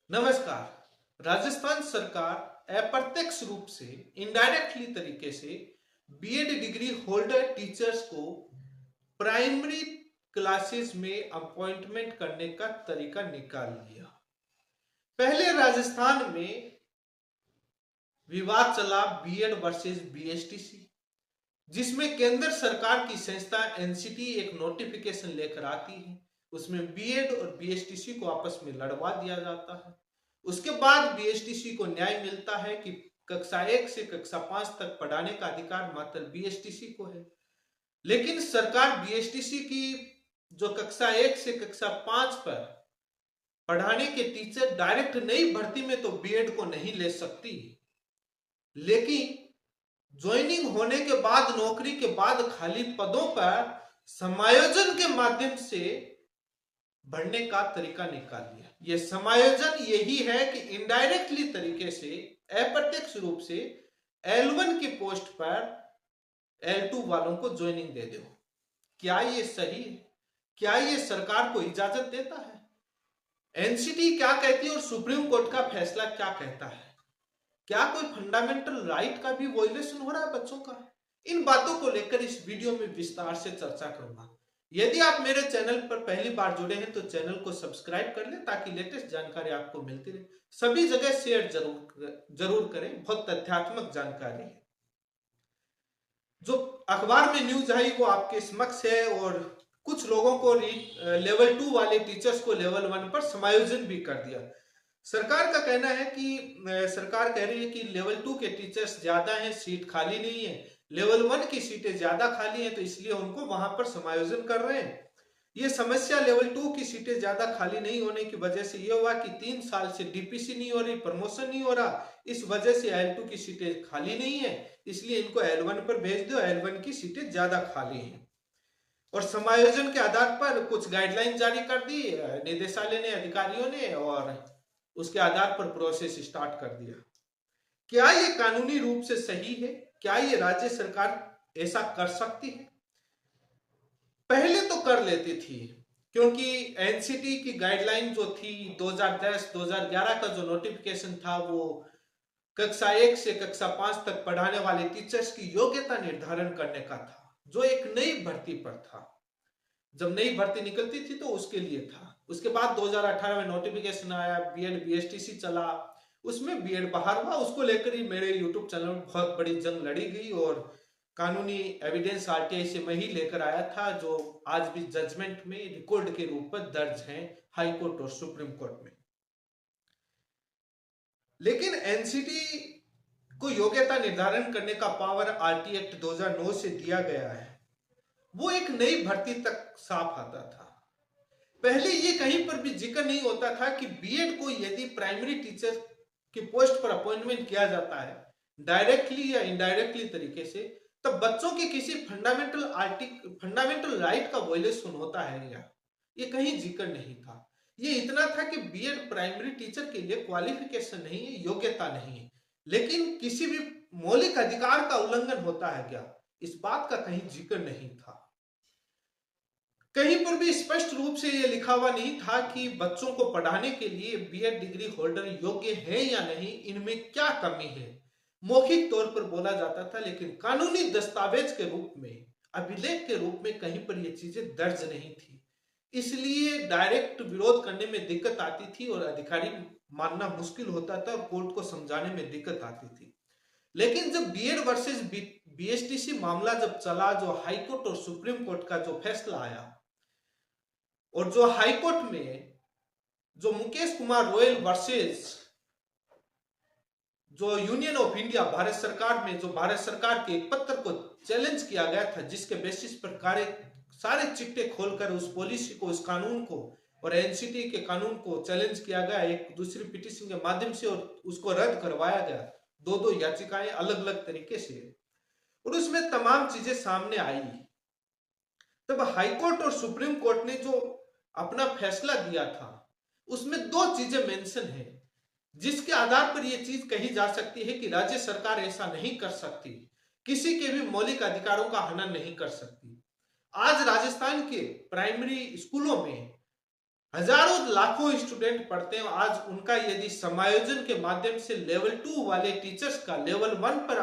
नमस्कार। राजस्थान सरकार अप्रत्यक्ष रूप से इनडायरेक्टली तरीके से बीएड डिग्री होल्डर टीचर्स को प्राइमरी क्लासेस में अपॉइंटमेंट करने का तरीका निकाल लिया। पहले राजस्थान में विवाद चला बीएड वर्सेस बीएसटीसी, जिसमें केंद्र सरकार की संस्था एनसीटी एक नोटिफिकेशन लेकर आती है। उसमें बीएड और बीएसटीसी को आपस में लड़वा दिया जाता है। उसके बाद बीएसटीसी को न्याय मिलता है कि कक्षा 1 से कक्षा 5 तक पढ़ाने का अधिकार मात्र बीएसटीसी को है। लेकिन सरकार बीएसटीसी की जो कक्षा 1 से कक्षा 5 पर पढ़ाने के टीचर डायरेक्ट नई भर्ती में तो बीएड को नहीं ले सकती, लेकिन ज्वाइनिंग होने के बाद नौकरी के बाद खाली पदों पर समायोजन के माध्यम से बढ़ने का तरीका निकाल लिया। यह समायोजन यही है कि इनडायरेक्टली तरीके से अप्रत्यक्ष रूप से L1 की पोस्ट पर L2 वालों को ज्वाइनिंग दे दो। क्या ये सही है? क्या ये सरकार को इजाजत देता है? एनसीटी क्या कहती है और सुप्रीम कोर्ट का फैसला क्या कहता है? क्या कोई फंडामेंटल राइट का भी वायलेशन हो रहा है बच्चों का? इन बातों को लेकर इस वीडियो में विस्तार से चर्चा करूंगा। यदि आप मेरे चैनल पर पहली बार जुड़े हैं तो चैनल को सब्सक्राइब कर लें ताकि लेटेस्ट जानकारी आपको मिलती रहे। सभी जगह शेयर जरूर करें, बहुत तथ्यात्मक जानकारी है। जो अखबार में न्यूज आई वो आपके समक्ष है और कुछ लोगों को लेवल 2 वाले टीचर्स को लेवल 1 पर समायोजन भी कर दिया। सरकार का कहना है कि सरकार कह रही है कि लेवल 2 के टीचर्स ज्यादा हैं, सीट खाली नहीं है। लेवल 1 की सीटें ज्यादा खाली हैं तो इसलिए उनको वहां पर समायोजन कर रहे हैं। ये समस्या लेवल 2 की सीटें ज्यादा खाली नहीं होने की वजह से ये हुआ कि 3 साल से डीपीसी नहीं हो रही, प्रमोशन नहीं हो रहा। इस वजह से L2 की सीटें खाली नहीं है, इसलिए इनको L1 पर भेज दो। L1 की सीटें ज्यादा खाली हैं और समायोजन के आधार पर कुछ गाइडलाइन जारी कर दी निदेशालय ने, अधिकारियों ने, और उसके आधार पर प्रोसेस स्टार्ट कर दिया। क्या ये कानूनी रूप से सही है? क्या ये राज्य सरकार ऐसा कर सकती है? पहले तो कर लेती थी, क्योंकि एनसीटी की गाइडलाइन जो थी 2010-2011 का जो नोटिफिकेशन था वो कक्षा 1 से कक्षा 5 तक पढ़ाने वाले टीचर्स की योग्यता निर्धारण करने का था, जो एक नई भर्ती पर था। जब नई भर्ती निकलती थी तो उसके लिए था। उसके बाद 2018 में नोटिफिकेशन आया, बीएड बीएसटीसी चला, उसमें बीएड बाहर हुआ। उसको लेकर ही मेरे यूट्यूब चैनल में बहुत बड़ी जंग लड़ी गई और कानूनी एविडेंस आरटीआई से मैं ही लेकर आया था, जो आज भी जजमेंट में रिकॉर्ड के रूप में दर्ज है हाई कोर्ट और सुप्रीम कोर्ट में। लेकिन एनसीटी को योग्यता निर्धारण करने का पावर आरटी एक्ट 2009 से दिया गया है। वो एक नई भर्ती तक साफ आता था। पहले ये कहीं पर भी जिक्र नहीं होता था कि बीएड को यदि प्राइमरी टीचर की पोस्ट पर अपॉइंटमेंट किया जाता है डायरेक्टली या इनडायरेक्टली तरीके से, तब बच्चों के किसी फंडामेंटल राइट का वायलेशन होता है या ये कहीं जिक्र नहीं था। ये इतना था कि बीएड प्राइमरी टीचर के लिए क्वालिफिकेशन नहीं है, योग्यता नहीं है। लेकिन किसी भी मौलिक अधिकार का उल्लंघन होता है क्या, इस बात का कहीं जिक्र नहीं था। कहीं पर भी स्पष्ट रूप से यह लिखा हुआ नहीं था कि बच्चों को पढ़ाने के लिए बीएड डिग्री होल्डर योग्य है या नहीं, इनमें क्या कमी है। मौखिक तौर पर बोला जाता था, लेकिन कानूनी दस्तावेज के रूप में, अभिलेख के रूप में कहीं पर यह चीजें दर्ज नहीं थी। इसलिए डायरेक्ट विरोध करने में दिक्कत आती थी और अधिकारी मानना मुश्किल होता था और कोर्ट को समझाने में दिक्कत आती थी। लेकिन जब बीएड वर्सेस बीएसटीसी मामला जब चला, जो हाईकोर्ट और सुप्रीम कोर्ट का जो फैसला आया, और जो हाईकोर्ट में जो मुकेश कुमार रोयल वर्सेस जो यूनियन ऑफ इंडिया भारत सरकार में, जो भारत सरकार के एक पत्र को चैलेंज किया गया था, जिसके बेसिस पर सारे चिट्टे खोलकर उस पॉलिसी को, उस कानून को और एनसीटी के कानून को चैलेंज किया गया एक दूसरी पिटीशन के माध्यम से, और उसको रद्द करवाया गया। दो याचिकाएं अलग अलग तरीके से, और उसमें तमाम चीजें सामने आई। तब हाईकोर्ट और सुप्रीम कोर्ट ने जो अपना फैसला दिया था उसमें 2 चीजें मेंशन है, जिसके आधार पर यह चीज कही जा सकती है कि राज्य सरकार ऐसा नहीं कर सकती, किसी के भी मौलिक अधिकारों का हनन नहीं कर सकती। आज राजस्थान के प्राइमरी स्कूलों में हजारों लाखों स्टूडेंट पढ़ते हैं। आज उनका यदि समायोजन के माध्यम से लेवल 2 वाले टीचर्स का लेवल 1 पर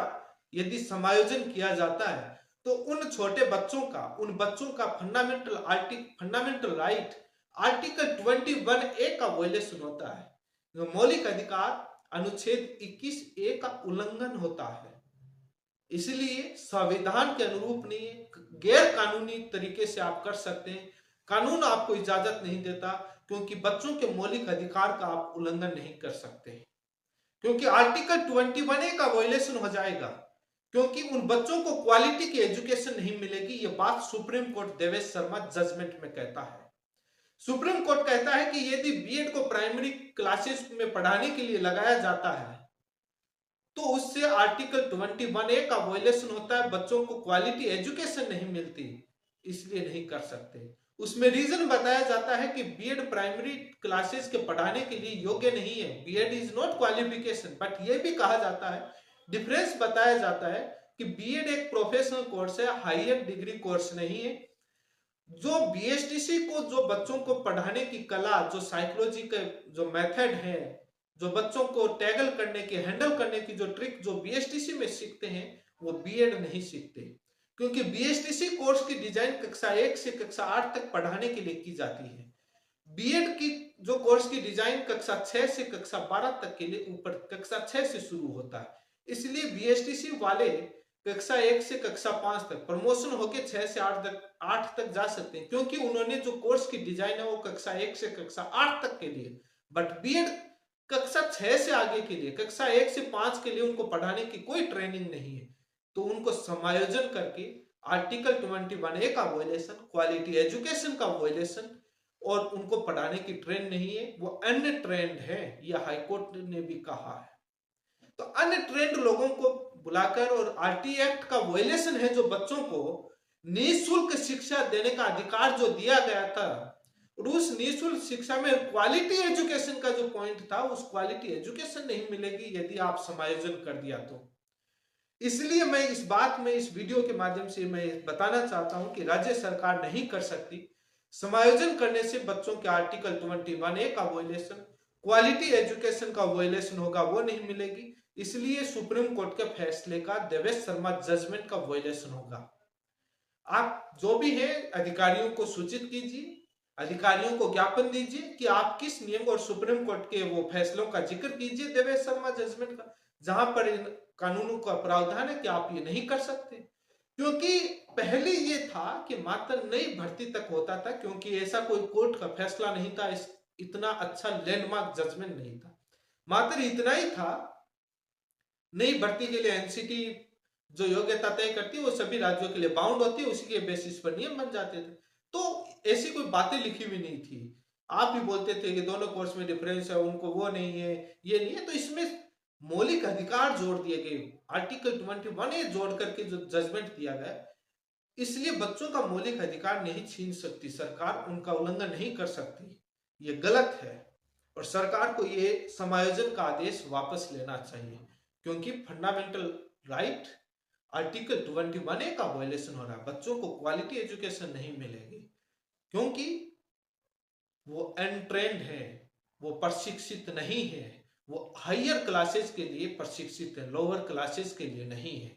यदि समायोजन किया जाता है, तो उन छोटे बच्चों का, उन बच्चों का फंडामेंटल राइट आर्टिकल 21A का वायलेशन होता है। मौलिक अधिकार अनुच्छेद 21A का उल्लंघन होता है। इसलिए संविधान के अनुरूप नहीं है, गैर कानूनी तरीके से आप कर सकते हैं। कानून आपको इजाजत नहीं देता, क्योंकि बच्चों के मौलिक अधिकार का आप उल्लंघन नहीं कर सकते, क्योंकि आर्टिकल 21A का वायलेशन हो जाएगा, क्योंकि उन बच्चों को क्वालिटी की एजुकेशन नहीं मिलेगी। ये बात supreme court Devesh Sharma judgement में कहता है। सुप्रीम कोर्ट कहता है कि यदि बीएड को प्राइमरी क्लासेस में पढ़ाने के लिए लगाया जाता है, तो उससे आर्टिकल 21A का वायलेशन होता है, बच्चों को क्वालिटी एजुकेशन नहीं मिलती, इसलिए नहीं कर सकते। उसमें रीजन बताया जाता है कि बीएड प्राइमरी क्लासेस के पढ़ाने के लिए योग्य नहीं है। BEd is not qualification, but ये भी कहा जाता है, डिफरेंस बताया जाता है कि बीएड एक प्रोफेशनल कोर्स है, हायर डिग्री कोर्स नहीं है। जो बीएसटीसी को, जो बच्चों को पढ़ाने की कला, जो साइकोलॉजी का जो मेथड है, जो बच्चों को टैगल करने की, हैंडल करने की जो ट्रिक जो बीएसटीसी में सीखते हैं, वो बीएड नहीं सीखते, क्योंकि बीएसटीसी कोर्स की डिजाइन कक्षा 1 से कक्षा 8 तक पढ़ाने के लिए की जाती है। बीएड की जो कोर्स की डिजाइन कक्षा 6 से कक्षा 12 तक के लिए, ऊपर कक्षा 6 से शुरू होता है। इसलिए बीएसटीसी वाले कक्षा 1 से कक्षा 5 तक प्रमोशन होकर 6 से 8 तक जा सकते हैं, क्योंकि उन्होंने जो कोर्स की डिजाइन है वो कक्षा 1 से कक्षा 8 तक के लिए। बट बीएड कक्षा 6 से आगे के लिए, कक्षा 1 से 5 के लिए उनको पढ़ाने की कोई ट्रेनिंग नहीं है, तो उनको समायोजन करके आर्टिकल 21A का वायलेशन, क्वालिटी एजुकेशन का वायलेशन, और उनको पढ़ाने की ट्रेंड नहीं है, वो अनट्रेंड है, यह हाईकोर्ट ने भी कहा है। तो अनट्रेंड लोगों को बुलाकर, और आरटी एक्ट का वायलेशन है, जो बच्चों को निःशुल्क शिक्षा देने का अधिकार जो दिया गया था, और उस निःशुल्क शिक्षा में क्वालिटी एजुकेशन का जो पॉइंट था, उस क्वालिटी एजुकेशन नहीं मिलेगी यदि आप समायोजन कर दिया तो। इसलिए मैं इस बात में, इस वीडियो के माध्यम से मैं बताना चाहता हूं कि राज्य सरकार नहीं कर सकती। समायोजन करने से बच्चों के आर्टिकल 21A का वायलेशन, क्वालिटी एजुकेशन का वायलेशन होगा, वो नहीं मिलेगी। इसलिए सुप्रीम कोर्ट के फैसले का, देवेश शर्मा जजमेंट का वायलेशन होगा। आप जो भी है अधिकारियों को सूचित कीजिए, अधिकारियों को ज्ञापन दीजिए कि आप किस नियम और सुप्रीम कोर्ट के वो फैसलों का जिक्र कीजिए देवेश शर्मा जजमेंट का, जहां पर इन कानूनों का प्रावधान है कि आप ये नहीं कर सकते। क्योंकि पहले ये था कि मात्र नई भर्ती तक होता था, क्योंकि ऐसा कोई कोर्ट का फैसला नहीं था, इतना अच्छा लैंडमार्क जजमेंट नहीं था, मात्र इतना ही था। नई भर्ती के लिए एनसीटी जो योग्यता तय करती है वो सभी राज्यों के लिए बाउंड होती है, उसी के बेसिस पर नियम बन जाते थे। तो ऐसी कोई बातें लिखी हुई नहीं थी। आप भी बोलते थे कि दोनों कोर्स में डिफरेंस है, उनको वो नहीं है, ये नहीं है। तो इसमें मौलिक अधिकार जोड़ दिए गए, आर्टिकल 21A जोड़ करके जो जजमेंट दिया गया, इसलिए बच्चों का मौलिक अधिकार नहीं छीन सकती सरकार, उनका उल्लंघन नहीं कर सकती। ये गलत है, और सरकार को ये समायोजन का आदेश वापस लेना चाहिए, क्योंकि फंडामेंटल राइट आर्टिकल 21A का वायलेशन हो रहा है। बच्चों को क्वालिटी एजुकेशन नहीं मिलेगी, क्योंकि वो अनट्रेंड है, वो प्रशिक्षित नहीं है, वो हायर क्लासेस के लिए प्रशिक्षित है, लोअर क्लासेस के लिए नहीं है।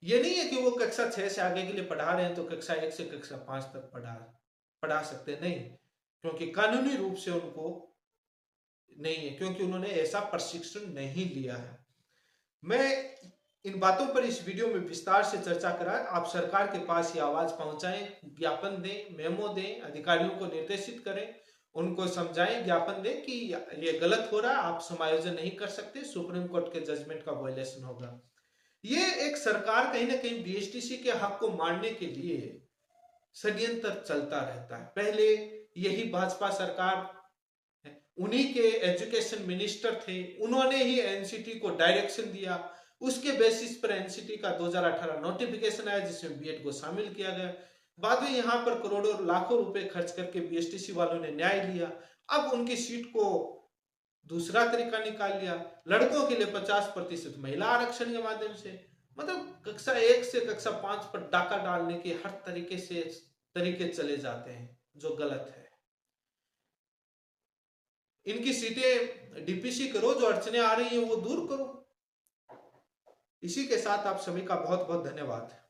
ये नहीं है कि वो कक्षा 6 से आगे के लिए पढ़ा रहे हैं तो कक्षा 1 से कक्षा 5 तक पढ़ा सकते नहीं, क्योंकि कानूनी रूप से उनको नहीं है, क्योंकि उन्होंने ऐसा प्रशिक्षण नहीं लिया है। मैं इन बातों पर इस वीडियो में विस्तार से चर्चा करा। आप सरकार के पास ये आवाज पहुंचाएं, ज्ञापन दें, मेमो दें, अधिकारियों को निर्देशित करें, उनको समझाएं, ज्ञापन दें कि ये गलत हो रहा है, आप समायोजन नहीं कर सकते, सुप्रीम कोर्ट के जजमेंट का वायलेशन होगा। ये एक सरकार कहीं ना कहीं बीएसटीसी के हक को मारने के लिए षड्यंत्र चलता रहता है। पहले यही भाजपा सरकार, उन्हीं के एजुकेशन मिनिस्टर थे, उन्होंने ही एनसीटी को डायरेक्शन दिया, उसके बेसिस पर एनसीटी का 2018 नोटिफिकेशन आया जिसमें बीएड को शामिल किया गया। बाद में यहां पर करोड़ों लाखों रुपए खर्च करके बीएसटीसी वालों ने न्याय लिया। अब उनकी सीट को दूसरा तरीका निकाल लिया, लड़कों के लिए 50% महिला आरक्षण के माध्यम से। मतलब कक्षा 1 से कक्षा 5 पर डाका डालने के हर तरीके से तरीके चले जाते हैं, जो गलत है। इनकी सीटें डीपीसी करो, जो अड़चने आ रही हैं वो दूर करो। इसी के साथ आप सभी का बहुत बहुत धन्यवाद।